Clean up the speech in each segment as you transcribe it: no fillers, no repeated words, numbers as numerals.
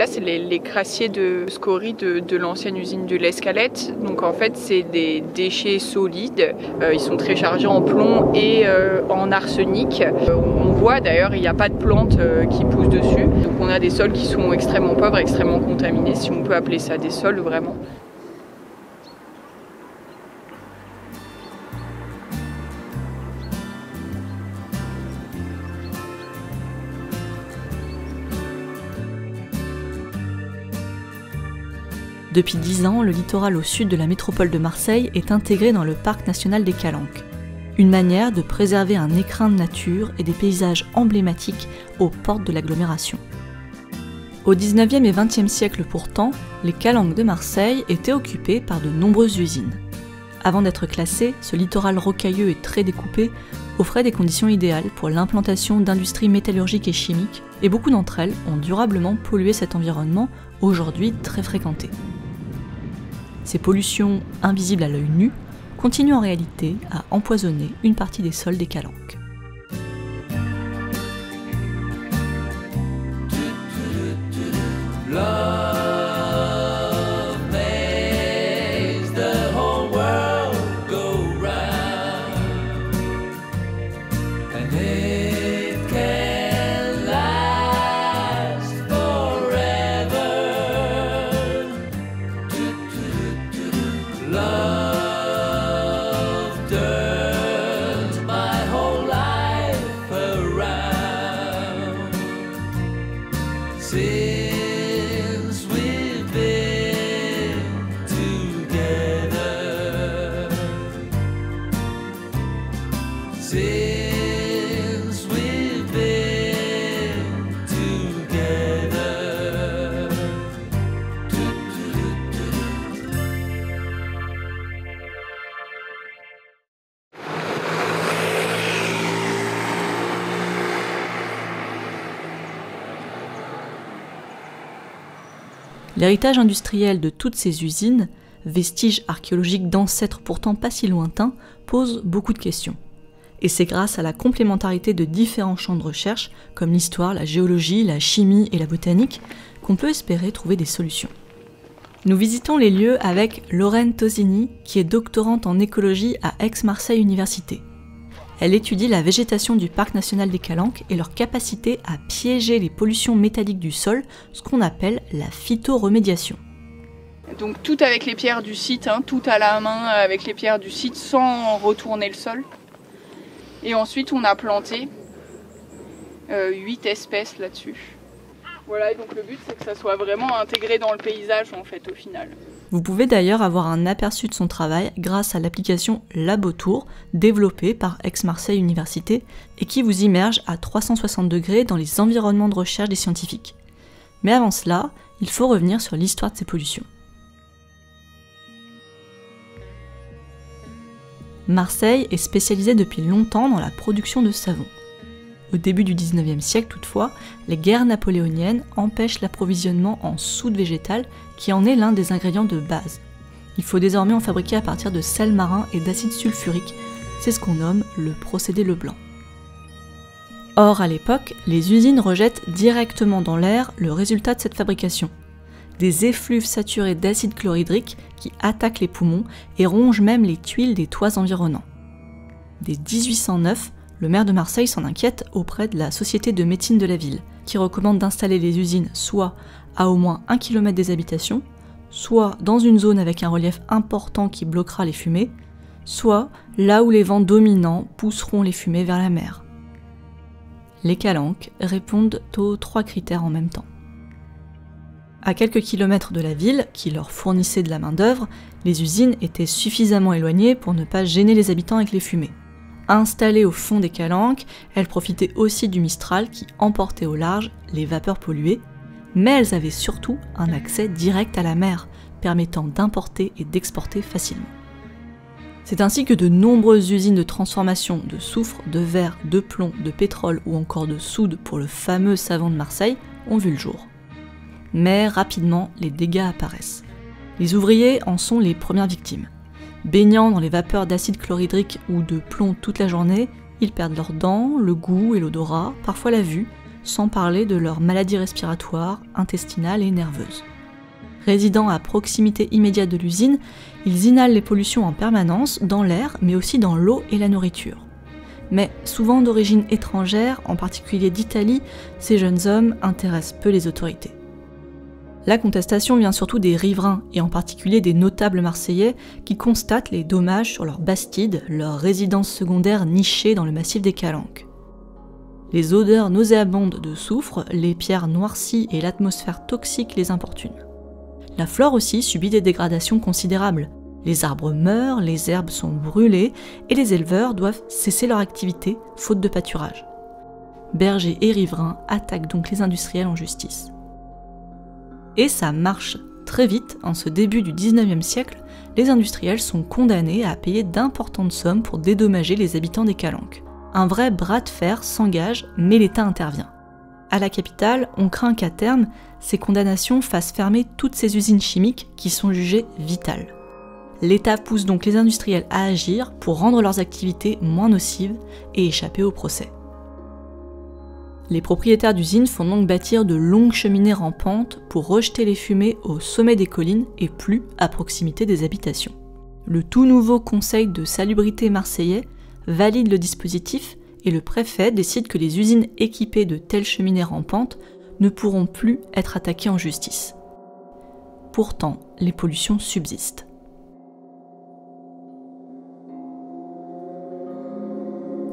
Là, c'est les crassiers de scories de l'ancienne usine de l'Escalette. Donc en fait, c'est des déchets solides. Ils sont très chargés en plomb et en arsenic. On voit d'ailleurs, il n'y a pas de plantes qui poussent dessus. Donc on a des sols qui sont extrêmement pauvres, extrêmement contaminés, si on peut appeler ça des sols vraiment. Depuis 10 ans, le littoral au sud de la métropole de Marseille est intégré dans le parc national des Calanques. Une manière de préserver un écrin de nature et des paysages emblématiques aux portes de l'agglomération. Au 19e et 20e siècle pourtant, les Calanques de Marseille étaient occupées par de nombreuses usines. Avant d'être classé, ce littoral rocailleux et très découpé offrait des conditions idéales pour l'implantation d'industries métallurgiques et chimiques, et beaucoup d'entre elles ont durablement pollué cet environnement, aujourd'hui très fréquenté. Ces pollutions, invisibles à l'œil nu, continuent en réalité à empoisonner une partie des sols des Calanques. L'héritage industriel de toutes ces usines, vestiges archéologiques d'ancêtres pourtant pas si lointains, pose beaucoup de questions. Et c'est grâce à la complémentarité de différents champs de recherche, comme l'histoire, la géologie, la chimie et la botanique, qu'on peut espérer trouver des solutions. Nous visitons les lieux avec Lorraine Tosini, qui est doctorante en écologie à Aix-Marseille Université. Elle étudie la végétation du parc national des Calanques et leur capacité à piéger les pollutions métalliques du sol, ce qu'on appelle la phytoremédiation. Donc tout avec les pierres du site, tout à la main avec les pierres du site sans retourner le sol. Et ensuite on a planté 8 espèces là-dessus. Voilà, et donc le but c'est que ça soit vraiment intégré dans le paysage en fait au final. Vous pouvez d'ailleurs avoir un aperçu de son travail grâce à l'application Labotour, développée par Aix-Marseille Université et qui vous immerge à 360 degrés dans les environnements de recherche des scientifiques. Mais avant cela, il faut revenir sur l'histoire de ces pollutions. Marseille est spécialisée depuis longtemps dans la production de savon. Au début du 19e siècle toutefois, les guerres napoléoniennes empêchent l'approvisionnement en soude végétale qui en est l'un des ingrédients de base. Il faut désormais en fabriquer à partir de sel marin et d'acide sulfurique, c'est ce qu'on nomme le procédé Leblanc. Or à l'époque, les usines rejettent directement dans l'air le résultat de cette fabrication. Des effluves saturés d'acide chlorhydrique qui attaquent les poumons et rongent même les tuiles des toits environnants. Dès 1809, le maire de Marseille s'en inquiète auprès de la Société de médecine de la ville, qui recommande d'installer les usines soit à au moins 1 km des habitations, soit dans une zone avec un relief important qui bloquera les fumées, soit là où les vents dominants pousseront les fumées vers la mer. Les Calanques répondent aux 3 critères en même temps. À quelques kilomètres de la ville, qui leur fournissait de la main-d'œuvre, les usines étaient suffisamment éloignées pour ne pas gêner les habitants avec les fumées. Installées au fond des Calanques, elles profitaient aussi du Mistral qui emportait au large les vapeurs polluées, mais elles avaient surtout un accès direct à la mer, permettant d'importer et d'exporter facilement. C'est ainsi que de nombreuses usines de transformation de soufre, de verre, de plomb, de pétrole ou encore de soude pour le fameux savon de Marseille ont vu le jour. Mais rapidement, les dégâts apparaissent. Les ouvriers en sont les premières victimes. Baignant dans les vapeurs d'acide chlorhydrique ou de plomb toute la journée, ils perdent leurs dents, le goût et l'odorat, parfois la vue, sans parler de leurs maladies respiratoires, intestinales et nerveuses. Résidant à proximité immédiate de l'usine, ils inhalent les pollutions en permanence, dans l'air, mais aussi dans l'eau et la nourriture. Mais souvent d'origine étrangère, en particulier d'Italie, ces jeunes hommes intéressent peu les autorités. La contestation vient surtout des riverains, et en particulier des notables marseillais, qui constatent les dommages sur leurs bastides, leurs résidences secondaires nichées dans le massif des Calanques. Les odeurs nauséabondes de soufre, les pierres noircies et l'atmosphère toxique les importunent. La flore aussi subit des dégradations considérables. Les arbres meurent, les herbes sont brûlées et les éleveurs doivent cesser leur activité faute de pâturage. Bergers et riverains attaquent donc les industriels en justice. Et ça marche. Très vite, en ce début du 19e siècle, les industriels sont condamnés à payer d'importantes sommes pour dédommager les habitants des Calanques. Un vrai bras de fer s'engage, mais l'État intervient. À la capitale, on craint qu'à terme, ces condamnations fassent fermer toutes ces usines chimiques qui sont jugées vitales. L'État pousse donc les industriels à agir pour rendre leurs activités moins nocives et échapper au procès. Les propriétaires d'usines font donc bâtir de longues cheminées rampantes pour rejeter les fumées au sommet des collines et plus à proximité des habitations. Le tout nouveau conseil de salubrité marseillais valide le dispositif et le préfet décide que les usines équipées de telles cheminées rampantes ne pourront plus être attaquées en justice. Pourtant, les pollutions subsistent.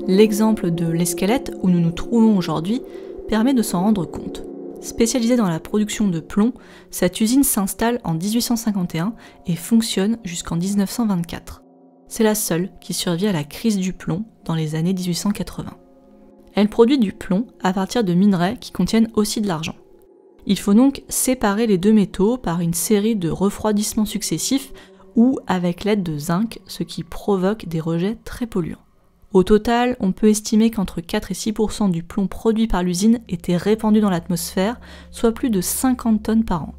L'exemple de l'Escalette, où nous nous trouvons aujourd'hui, permet de s'en rendre compte. Spécialisée dans la production de plomb, cette usine s'installe en 1851 et fonctionne jusqu'en 1924. C'est la seule qui survit à la crise du plomb dans les années 1880. Elle produit du plomb à partir de minerais qui contiennent aussi de l'argent. Il faut donc séparer les deux métaux par une série de refroidissements successifs ou avec l'aide de zinc, ce qui provoque des rejets très polluants. Au total, on peut estimer qu'entre 4 et 6% du plomb produit par l'usine était répandu dans l'atmosphère, soit plus de 50 tonnes par an.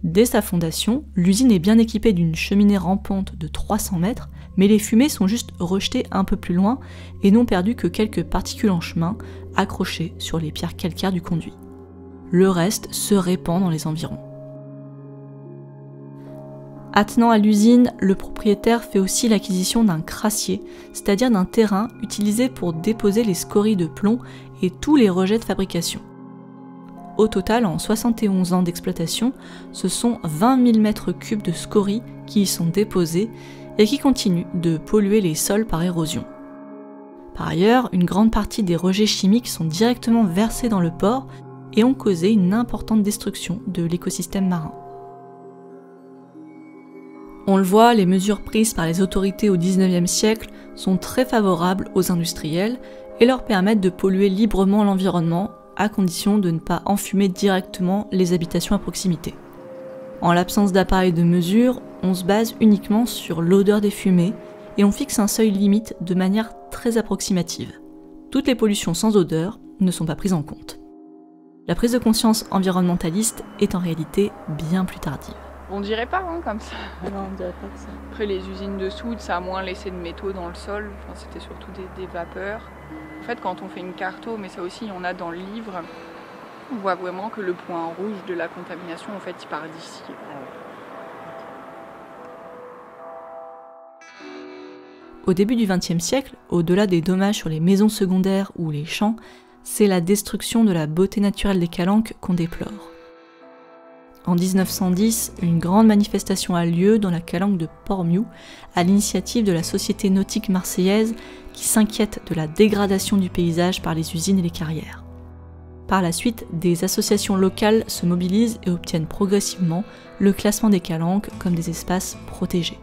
Dès sa fondation, l'usine est bien équipée d'une cheminée rampante de 300 mètres, mais les fumées sont juste rejetées un peu plus loin et n'ont perdu que quelques particules en chemin, accrochées sur les pierres calcaires du conduit. Le reste se répand dans les environs. Attenant à l'usine, le propriétaire fait aussi l'acquisition d'un crassier, c'est-à-dire d'un terrain utilisé pour déposer les scories de plomb et tous les rejets de fabrication. Au total, en 71 ans d'exploitation, ce sont 20 000 m3 de scories qui y sont déposés et qui continuent de polluer les sols par érosion. Par ailleurs, une grande partie des rejets chimiques sont directement versés dans le port et ont causé une importante destruction de l'écosystème marin. On le voit, les mesures prises par les autorités au XIXe siècle sont très favorables aux industriels et leur permettent de polluer librement l'environnement à condition de ne pas enfumer directement les habitations à proximité. En l'absence d'appareils de mesure, on se base uniquement sur l'odeur des fumées et on fixe un seuil limite de manière très approximative. Toutes les pollutions sans odeur ne sont pas prises en compte. La prise de conscience environnementaliste est en réalité bien plus tardive. On dirait pas comme ça. Non, on dirait pas que ça. Après les usines de soude, ça a moins laissé de métaux dans le sol. Enfin, c'était surtout des vapeurs. En fait, quand on fait une carto, mais ça aussi, il y en a dans le livre, on voit vraiment que le point rouge de la contamination, en fait, il part d'ici. Au début du XXe siècle, au-delà des dommages sur les maisons secondaires ou les champs, c'est la destruction de la beauté naturelle des Calanques qu'on déplore. En 1910, une grande manifestation a lieu dans la calanque de Port-Miou, à l'initiative de la Société nautique marseillaise qui s'inquiète de la dégradation du paysage par les usines et les carrières. Par la suite, des associations locales se mobilisent et obtiennent progressivement le classement des calanques comme des espaces protégés.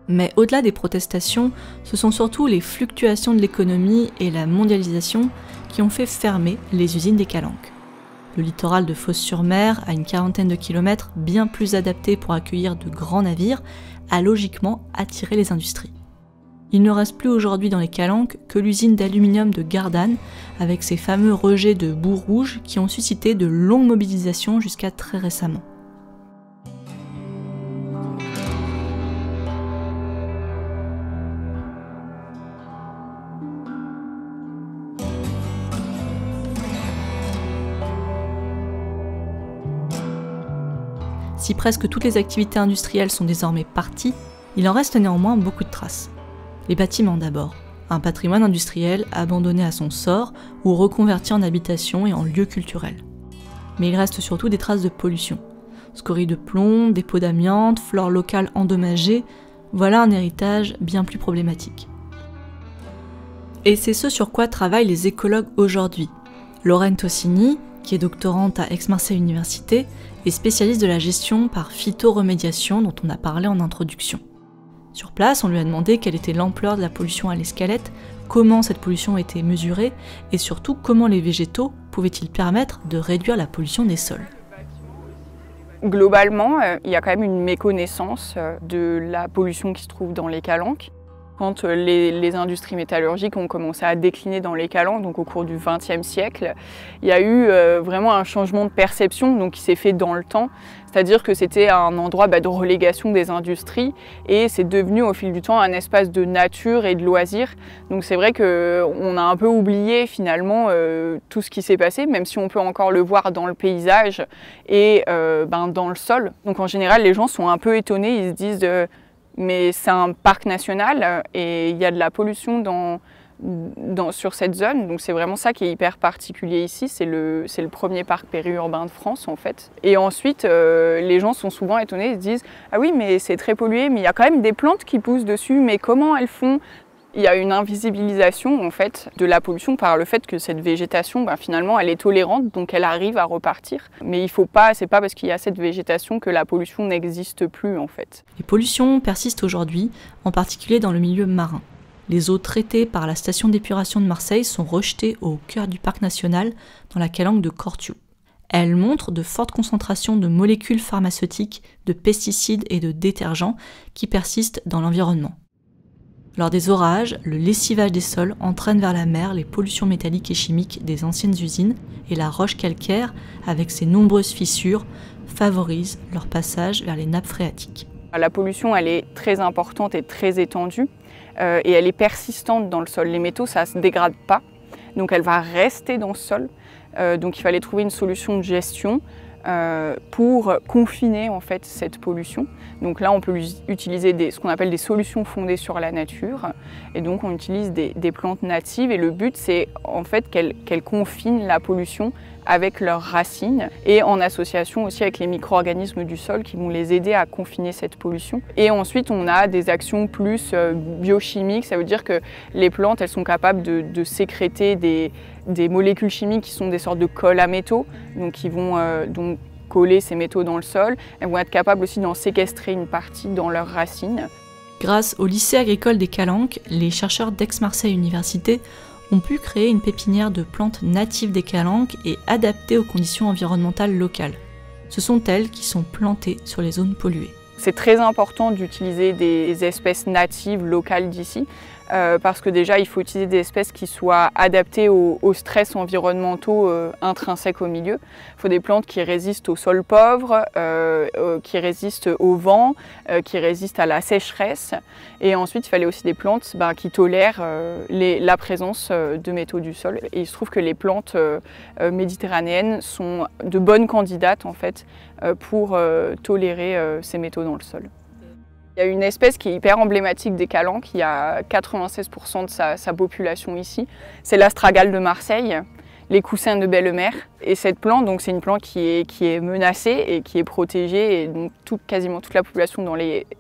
Mais au-delà des protestations, ce sont surtout les fluctuations de l'économie et la mondialisation qui ont fait fermer les usines des calanques. Le littoral de Fos-sur-Mer, à une quarantaine de kilomètres, bien plus adapté pour accueillir de grands navires, a logiquement attiré les industries. Il ne reste plus aujourd'hui dans les Calanques que l'usine d'aluminium de Gardanne, avec ses fameux rejets de boue rouge qui ont suscité de longues mobilisations jusqu'à très récemment. Si presque toutes les activités industrielles sont désormais parties, il en reste néanmoins beaucoup de traces. Les bâtiments d'abord, un patrimoine industriel abandonné à son sort ou reconverti en habitation et en lieu culturel. Mais il reste surtout des traces de pollution. Scories de plomb, dépôts d'amiante, flore locale endommagée, voilà un héritage bien plus problématique. Et c'est ce sur quoi travaillent les écologues aujourd'hui. Lorraine Tossini, qui est doctorante à Aix-Marseille Université, est spécialiste de la gestion par phytoremédiation dont on a parlé en introduction. Sur place, on lui a demandé quelle était l'ampleur de la pollution à l'escalette, comment cette pollution était mesurée et surtout comment les végétaux pouvaient-ils permettre de réduire la pollution des sols. Globalement, il y a quand même une méconnaissance de la pollution qui se trouve dans les calanques. Quand les industries métallurgiques ont commencé à décliner dans les calanques, donc au cours du XXe siècle, il y a eu vraiment un changement de perception donc, qui s'est fait dans le temps. C'est-à-dire que c'était un endroit de relégation des industries et c'est devenu au fil du temps un espace de nature et de loisirs. Donc c'est vrai qu'on a un peu oublié finalement tout ce qui s'est passé, même si on peut encore le voir dans le paysage et dans le sol. Donc en général, les gens sont un peu étonnés, ils se disent mais c'est un parc national et il y a de la pollution sur cette zone, donc c'est vraiment ça qui est hyper particulier ici, c'est le premier parc périurbain de France en fait. Et ensuite, les gens sont souvent étonnés, ils se disent « Ah oui, mais c'est très pollué, mais il y a quand même des plantes qui poussent dessus, mais comment elles font ?» Il y a une invisibilisation en fait de la pollution par le fait que cette végétation, finalement, elle est tolérante, donc elle arrive à repartir. Mais il faut pas, c'est pas parce qu'il y a cette végétation que la pollution n'existe plus en fait. Les pollutions persistent aujourd'hui, en particulier dans le milieu marin. Les eaux traitées par la station d'épuration de Marseille sont rejetées au cœur du parc national, dans la calanque de Cortiou. Elles montrent de fortes concentrations de molécules pharmaceutiques, de pesticides et de détergents qui persistent dans l'environnement. Lors des orages, le lessivage des sols entraîne vers la mer les pollutions métalliques et chimiques des anciennes usines et la roche calcaire, avec ses nombreuses fissures, favorise leur passage vers les nappes phréatiques. La pollution, elle est très importante et très étendue et elle est persistante dans le sol. Les métaux, ça ne se dégrade pas, donc elle va rester dans le sol. Donc il fallait trouver une solution de gestion pour confiner en fait cette pollution. Donc là on peut utiliser ce qu'on appelle des solutions fondées sur la nature et donc on utilise des plantes natives et le but c'est en fait qu'elles confinent la pollution avec leurs racines et en association aussi avec les micro-organismes du sol qui vont les aider à confiner cette pollution. Et ensuite on a des actions plus biochimiques, ça veut dire que les plantes elles sont capables de sécréter des molécules chimiques qui sont des sortes de colle à métaux, donc qui vont donc coller ces métaux dans le sol. Elles vont être capables aussi d'en séquestrer une partie dans leurs racines. Grâce au lycée agricole des Calanques, les chercheurs d'Aix-Marseille Université ont pu créer une pépinière de plantes natives des Calanques et adaptées aux conditions environnementales locales. Ce sont elles qui sont plantées sur les zones polluées. C'est très important d'utiliser des espèces natives locales d'ici parce que déjà il faut utiliser des espèces qui soient adaptées aux stress environnementaux intrinsèques au milieu. Il faut des plantes qui résistent au sol pauvre, qui résistent au vent, qui résistent à la sécheresse. Et ensuite il fallait aussi des plantes qui tolèrent la présence de métaux du sol. Et il se trouve que les plantes méditerranéennes sont de bonnes candidates en fait pour tolérer ces métaux dans le sol. Il y a une espèce qui est hyper emblématique des Calanques, qui a 96% de sa population ici, c'est l'astragale de Marseille, les coussins de belle-mère. Et cette plante, donc c'est une plante qui est menacée et qui est protégée, et donc quasiment toute la population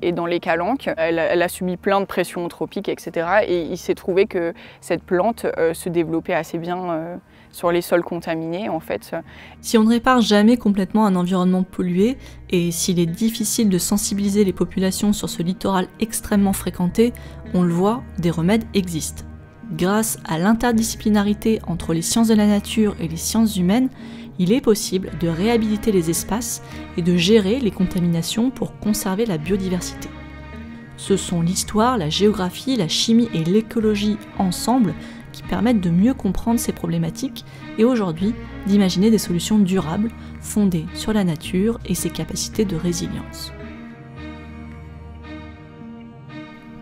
est dans les Calanques. Elle a subi plein de pressions anthropiques, etc. Et il s'est trouvé que cette plante se développait assez bien sur les sols contaminés en fait. Si on ne répare jamais complètement un environnement pollué et s'il est difficile de sensibiliser les populations sur ce littoral extrêmement fréquenté, on le voit, des remèdes existent. Grâce à l'interdisciplinarité entre les sciences de la nature et les sciences humaines, il est possible de réhabiliter les espaces et de gérer les contaminations pour conserver la biodiversité. Ce sont l'histoire, la géographie, la chimie et l'écologie ensemble qui permettent de mieux comprendre ces problématiques et aujourd'hui d'imaginer des solutions durables fondées sur la nature et ses capacités de résilience.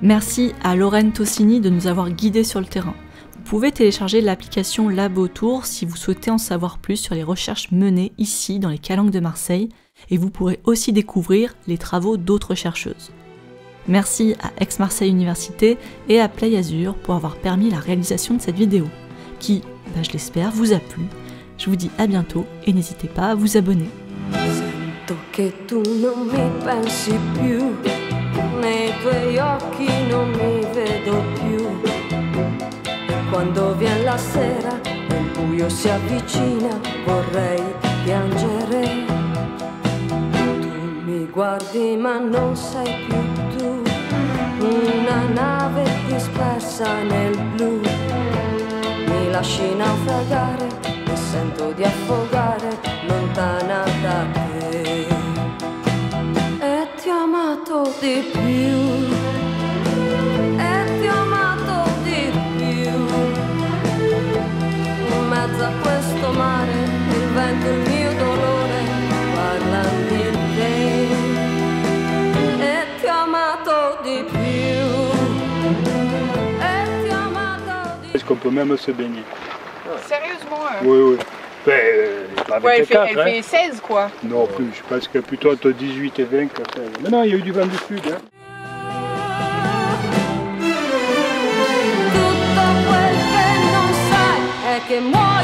Merci à Lorraine Tossini de nous avoir guidés sur le terrain. Vous pouvez télécharger l'application Labotour si vous souhaitez en savoir plus sur les recherches menées ici dans les Calanques de Marseille Et vous pourrez aussi découvrir les travaux d'autres chercheuses. Merci à Aix-Marseille Université et à Play Azur pour avoir permis la réalisation de cette vidéo, qui, je l'espère, vous a plu. Je vous dis à bientôt et n'hésitez pas à vous abonner. Sento che tu non mi pensi più, nei tuoi occhi non mi vedo più. Quando viene la sera e il buio si avvicina, vorrei piangere. Tu mi guardi ma non sei più tu, una nave dispersa nel blu. Mi lasci naufragare e sento di affogare lontana da te. E ti ho amato di più, e ti ho amato di più. In mezzo a questo mare, il vento, il mio dolore parlano di te. E ti ho amato di più, e ti ho amato di più. Est-ce qu'on peut même se baigner? Sérieusement Oui, oui. Pas Ouais, avec elle 4, fait 16 quoi. Non plus, je pense que plutôt entre 18 et 20 que 16. Mais non, il y a eu du vent du sud. Hein. Tutto quel che non sai è che muore.